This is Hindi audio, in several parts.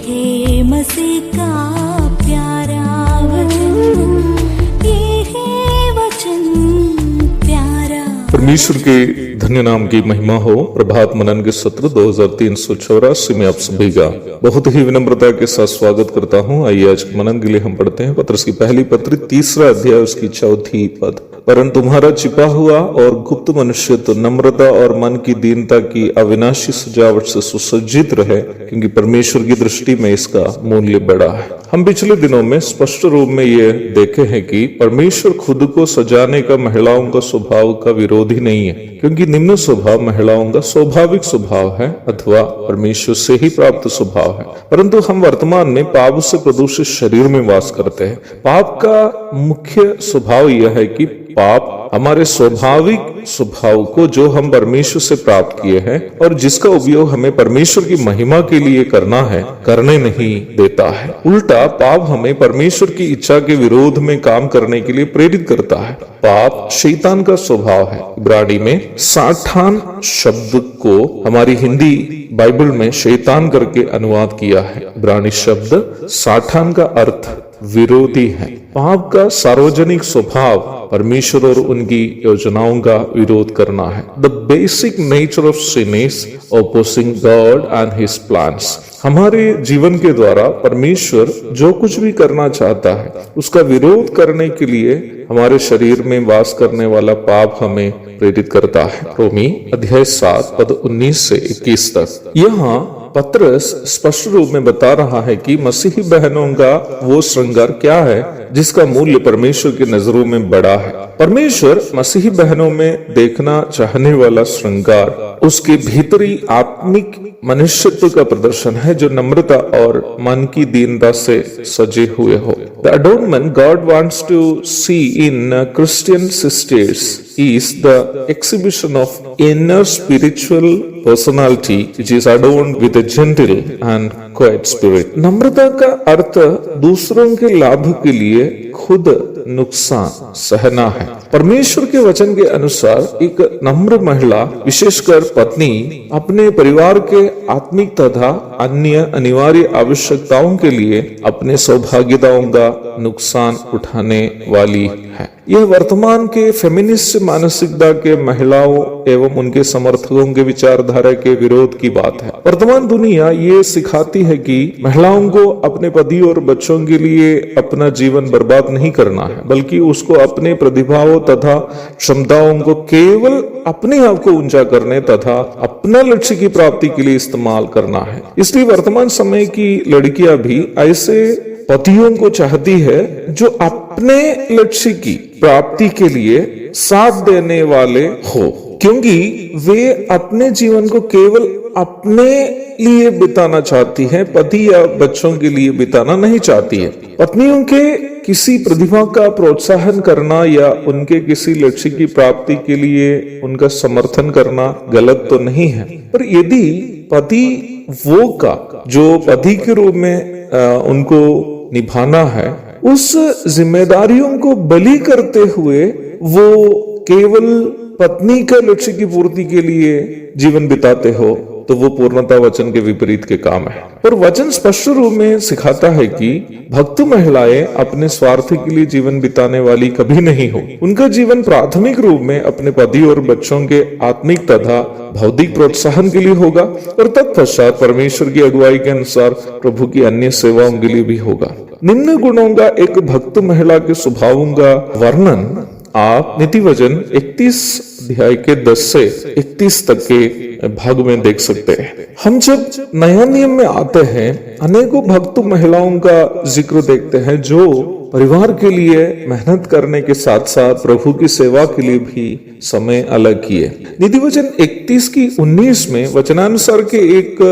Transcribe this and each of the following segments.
है मसीह का प्यारा वचन, ये है वचन प्यारा। परमेश्वर के धन्य नाम की महिमा हो। प्रभात मनन के सत्र 2384 में आप सभी का बहुत ही विनम्रता के साथ स्वागत करता हूं। आइए आज मनन के लिए हम पढ़ते हैं पत्रस की पहली पत्री 3 अध्याय उसकी 4 पद। परंतु तुम्हारा छिपा हुआ और गुप्त मनुष्य तो नम्रता और मन की दीनता की अविनाशी सजावट से सुसज्जित रहे, क्योंकि परमेश्वर की दृष्टि में इसका मूल्य बड़ा है। हम पिछले दिनों में स्पष्ट रूप में ये देखे हैं कि परमेश्वर खुद को सजाने का महिलाओं का स्वभाव का विरोधी नहीं है, क्योंकि निम्न स्वभाव महिलाओं का स्वाभाविक स्वभाव है अथवा परमेश्वर से ही प्राप्त स्वभाव है। परंतु हम वर्तमान में पाप से प्रदूषित शरीर में वास करते हैं। पाप का मुख्य स्वभाव यह है कि पाप हमारे स्वाभाविक स्वभाव को जो हम परमेश्वर से प्राप्त किए हैं और जिसका उपयोग हमें परमेश्वर की महिमा के लिए करना है, करने नहीं देता है। उल्टा पाप हमें परमेश्वर की इच्छा के विरोध में काम करने के लिए प्रेरित करता है। पाप शैतान का स्वभाव है। इब्रानी में साठान शब्द को हमारी हिंदी बाइबल में शैतान करके अनुवाद किया है। इब्रानी शब्द साठान का अर्थ विरोधी है। पाप का सार्वजनिक स्वभाव परमेश्वर और उनकी योजनाओं का विरोध करना है। The basic nature of sin is opposing God and his plans. हमारे जीवन के द्वारा परमेश्वर जो कुछ भी करना चाहता है उसका विरोध करने के लिए हमारे शरीर में वास करने वाला पाप हमें प्रेरित करता है। रोमी अध्याय 7 पद 19 से 21 तक यहाँ पत्रस स्पष्ट रूप में बता रहा है कि मसीही बहनों का वो श्रृंगार क्या है जिसका मूल्य परमेश्वर की नजरों में बड़ा है। परमेश्वर मसीही बहनों में देखना चाहने वाला श्रृंगार उसके भीतरी आत्मिक मनुष्यत्व का प्रदर्शन है, जो नम्रता और मन की दीनता से सजे हुए हो। The adornment God wants to see in Christian sisters is the exhibition of inner spiritual personality which is adorned with a gentle and quiet spirit. नम्रता का अर्थ दूसरों के लाभ के लिए खुद नुकसान सहना है। परमेश्वर के वचन के अनुसार एक नम्र महिला, विशेषकर पत्नी, अपने परिवार के आत्मिक तथा अन्य अनिवार्य आवश्यकताओं के लिए अपने सौभाग्यताओं का नुकसान उठाने वाली है। यह वर्तमान के फेमिनिस्ट मानसिकता के महिलाओं एवं उनके समर्थकों के विचारधारा के विरोध की बात है। वर्तमान दुनिया ये सिखाती है कि महिलाओं को अपने पति और बच्चों के लिए अपना जीवन बर्बाद नहीं करना है, बल्कि उसको अपने प्रतिभाओं तथा क्षमताओं को केवल अपने आप को ऊंचा करने तथा अपना लक्ष्य की प्राप्ति के लिए इस्तेमाल करना है। इसलिए वर्तमान समय की लड़कियां भी ऐसे पतियों को चाहती है जो अपने लक्ष्य की प्राप्ति के लिए साथ देने वाले हो, क्योंकि वे अपने जीवन को केवल अपने लिए बिताना चाहती है, पति या बच्चों के लिए बिताना नहीं चाहती है। पत्नियों के किसी प्रतिभा का प्रोत्साहन करना या उनके किसी लक्ष्य की प्राप्ति के लिए उनका समर्थन करना गलत तो नहीं है, पर यदि पति वो का जो पति के रूप में उनको निभाना है, उस जिम्मेदारियों को बलि करते हुए वो केवल पत्नी का लक्ष्य की पूर्ति के लिए जीवन बिताते हो, तो वो पूर्णता वचन के विपरीत के काम है। पर वचन स्पष्ट रूप में सिखाता है कि भक्त महिलाएं अपने स्वार्थ के लिए जीवन बिताने वाली कभी नहीं हो। उनका जीवन प्राथमिक रूप में अपने पति और बच्चों के आत्मिक तथा भौतिक प्रोत्साहन के लिए होगा और तत्पश्चात परमेश्वर की अगुवाई के अनुसार प्रभु की अन्य सेवाओं के लिए भी होगा। निम्न गुणों का एक भक्त महिला के स्वभावों का वर्णन आप नीति वचन 31 अध्याय के 10 से 31 तक के भाग में देख सकते हैं। हम जब नया नियम में आते हैं, अनेकों भक्त महिलाओं का जिक्र देखते हैं जो परिवार के लिए मेहनत करने के साथ साथ प्रभु की सेवा के लिए भी समय अलग किए। नीति वचन 31 की 19 में वचनानुसार के एक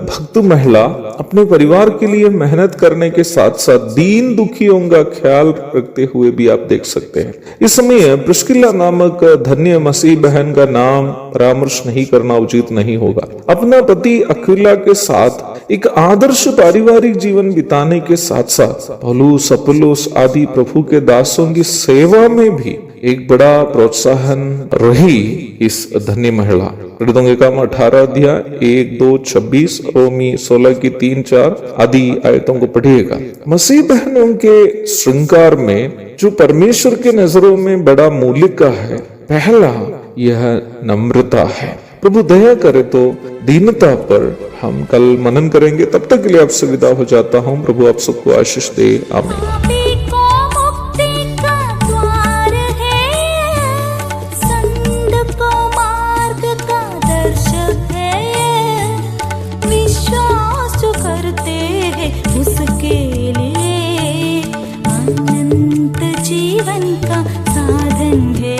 भक्त महिला अपने परिवार के लिए मेहनत करने के साथ साथ दीन दुखियों का ख्याल रखते हुए भी आप देख सकते हैं। इस समय प्रिस्किला नामक धन्य मसीह बहन का नाम परामर्श नहीं करना उचित नहीं होगा। अपना पति अक्विला के साथ एक आदर्श पारिवारिक जीवन बिताने के साथ साथ पौलुस अपुल्लोस आदि प्रभु के दासों की सेवा में भी एक बड़ा प्रोत्साहन रही इस धन्य महिला। प्रेरितों के काम 18 अध्याय 1, 2, 26, रोमी 16 की 3, 4 आदि आयतों को पढ़िएगा। मसीह बहनों के श्रृंगार में जो परमेश्वर के नजरों में बड़ा मूल्य का है, पहला यह नम्रता है। प्रभु दया करे तो दीनता पर हम कल मनन करेंगे। तब तक के लिए आपसे विदा हो जाता हूँ। प्रभु आप सबको आशीष दे। आमीन। पापी को मुक्ति का द्वार है, संत को मार्ग का दर्शक है, विश्वास जो करते हैं उसके लिए अनंत जीवन का साधन है।